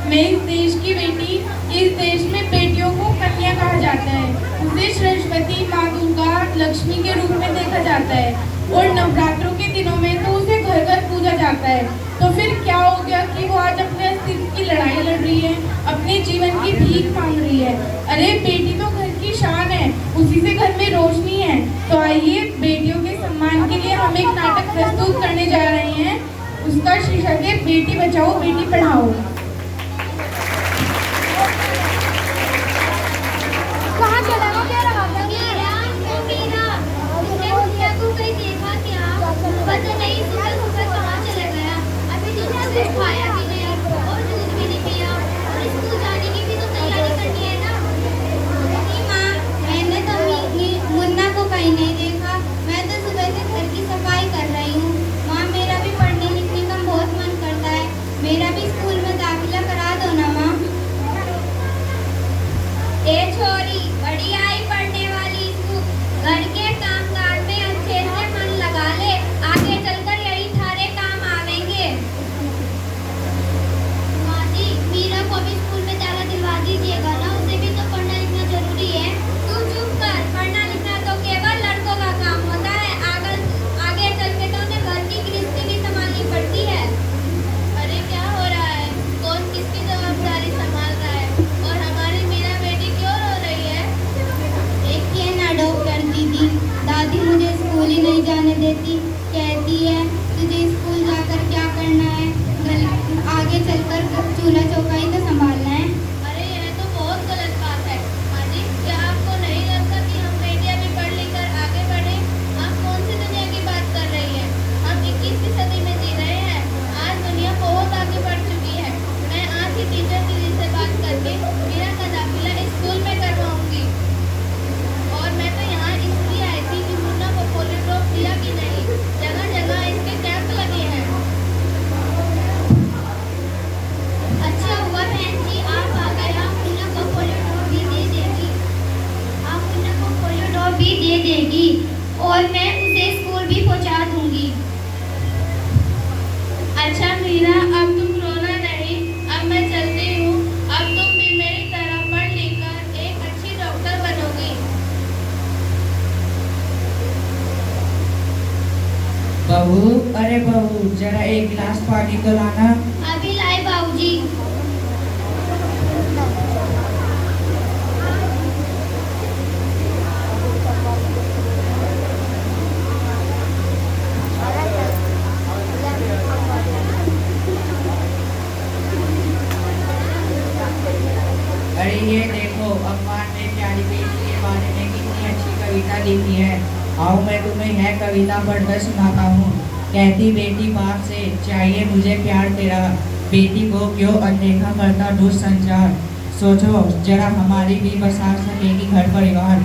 मैं इस देश की बेटी। इस देश में बेटियों को कन्या कहा जाता है। उसे सरस्वती, माँ दुर्गा, लक्ष्मी के रूप में देखा जाता है और नवरात्रों के दिनों में तो उसे घर घर पूजा जाता है। तो फिर क्या हो गया कि वो आज अपने अस्तित्व की लड़ाई लड़ रही है, अपने जीवन की भीख मांग रही है। अरे बेटी तो घर की शान है, उसी से घर में रोशनी है। तो आइए बेटियों के सम्मान के लिए हम एक नाटक प्रस्तुत करने जा रहे हैं। उसका शीर्षक है बेटी बचाओ बेटी पढ़ाओ। कहाँ चला वो? क्या रहा था? तुमने मुन्ना को कहीं देखा क्या? पता नहीं सुबह सुबह कहाँ चला गया। अभी तुमने कुछ खाया भी नहीं और दूध भी नहीं पिया और स्कूल जाने की भी तो तैयारी करनी है ना। नहीं माँ, मैंने तो मुन्ना को कहीं नहीं देखा। मैं तो सुबह से घर की सफाई कर रही हूँ। माँ, मेरा भी पढ़ने लिखने का बहुत मन करता है। मेरा भी स्कूल में दाखिला करा दो ना माँ। ए छोरी, बड़ी आई पढ़ने वाली तू। घर के कामकाज में अच्छे से मन लगा ले, आगे चलकर यही थारे काम आवेंगे। माँ जी, मीरा को भी स्कूल में दाखिला दिलवा दीजिएगा ना, उसे भी तो पढ़ना लिखना जरूरी है। तू चुप कर, पढ़ना लिखना तो केवल लड़कों का काम होता है। आगे चल के तो उन्हें घर की गृहस्थी भी संभालनी पड़ती है। अरे क्या हो रहा है? कौन किसकी जवाबदारी संभाल रहा है? और हमारी मीरा बेटी क्यों रो रही है? देखिए ना डॉक्टर दीदी, दादी मुझे स्कूल ही नहीं जाने देती। कहती है तुझे स्कूल जाकर क्या करना है, आगे चलकर चूल्हा चौका ही तो संभालना है। अरे यह तो बहुत गलत बात है। माँ जी, क्या आपको नहीं लगता कि हम बेटियां भी पढ़ लिख कर आगे बढ़े? आप कौन सी दुनिया की बात कर रही हैं? हम 21वीं सदी में जी रहे हैं। आज दुनिया बहुत आगे बढ़ चुकी है। मैं आज ही टीचर दीदी से बात करके मीरा का दाखिला स्कूल में करवाऊंगी। और मैं तो यहाँ इसलिए आई थी कि मुन्ना को पोलियो ड्रॉप दिया कि नहीं। जगह जगह इसके कैंप लगे हैं। अच्छा हुआ बहन जी आप आ गए। आप मुन्ना को पोलियो ड्रॉप भी दे देगी। आप मुन्ना को पोलियो ड्रॉप भी दे देगी और मैं उसे स्कूल भी पहुँचा दूंगी। अच्छा मीरा, अब तुम रोना नहीं। अब मैं चलती हूँ। अब तुम भी मेरी तरह पढ़ लिख कर एक अच्छी डॉक्टर बनोगी। बहू, अरे बहू, जरा एक गिलास पानी तो लाना। अभी लाए बाबूजी। अरे ये देखो, अखबार में प्यारी बेटी के बारे में कितनी अच्छी कविता लिखी है। आओ मैं तुम्हें यह कविता पढ़कर सुनाता हूँ। कहती बेटी बाप से चाहिए मुझे प्यार तेरा, बेटी को क्यों अनदेखा करता दुष्संचार। सोचो जरा हमारी भी बसा सकेगी घर परिवार।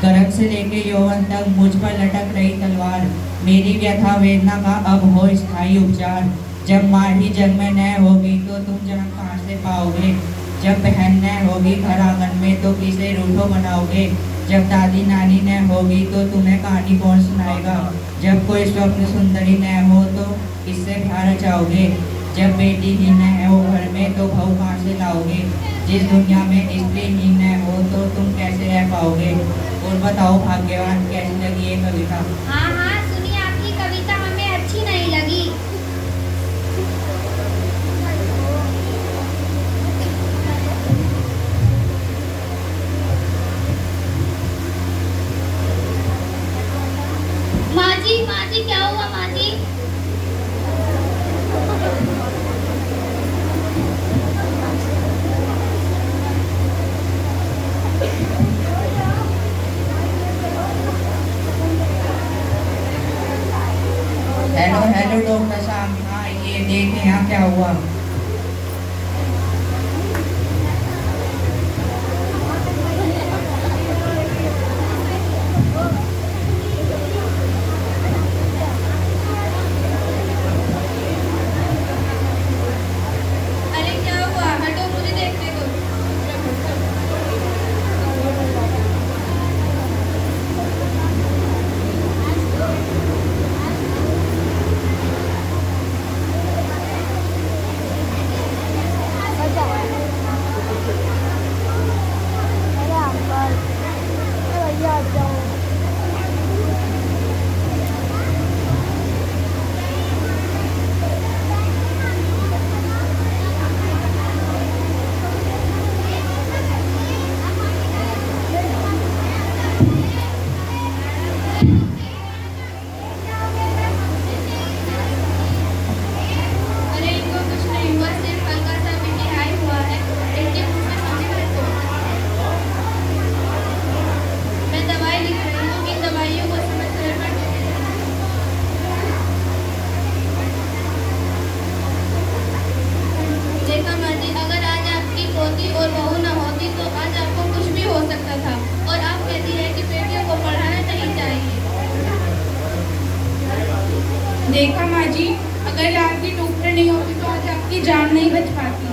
गर्भ से लेके यौवन तक मुझ पर लटक रही तलवार। मेरी व्यथा वेदना का अब हो स्थायी उपचार। जब माँ ही जग में न होगी तो तुम जन्म कहाँ से पाओगे। जब बहन न होगी घर आंगन में तो किसे रूठो बनाओगे। जब दादी नानी न होगी तो तुम्हें कहानी कौन सुनाएगा। जब कोई स्वप्न सुंदरी न हो तो किससे प्यार रचाओगे। जब बेटी ही न हो घर में तो बहू कहाँ से लाओगे। जिस दुनिया में स्त्री ही न हो तो तुम कैसे रह पाओगे। और बताओ भाग्यवान, कैसी लगी ये कविता? हाँ हाँ सुनिए, आपकी कविता हमें अच्छी नहीं लगी। माँ जी क्या हुआ माँ जी? देखा माँ जी, अगर आज ये डॉक्टर नहीं होती तो आज आपकी जान नहीं बच पाती।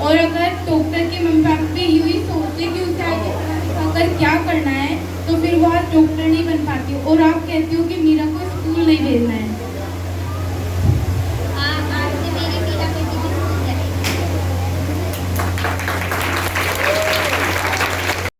और अगर डॉक्टर के मम्मी पापा भी यूं ही सोचते कि उसे आगे पढ़ा लिखा कर क्या करना है, तो फिर वो आज डॉक्टर नहीं बन पाती। और आप कहती हो कि मीरा को स्कूल नहीं भेजना है।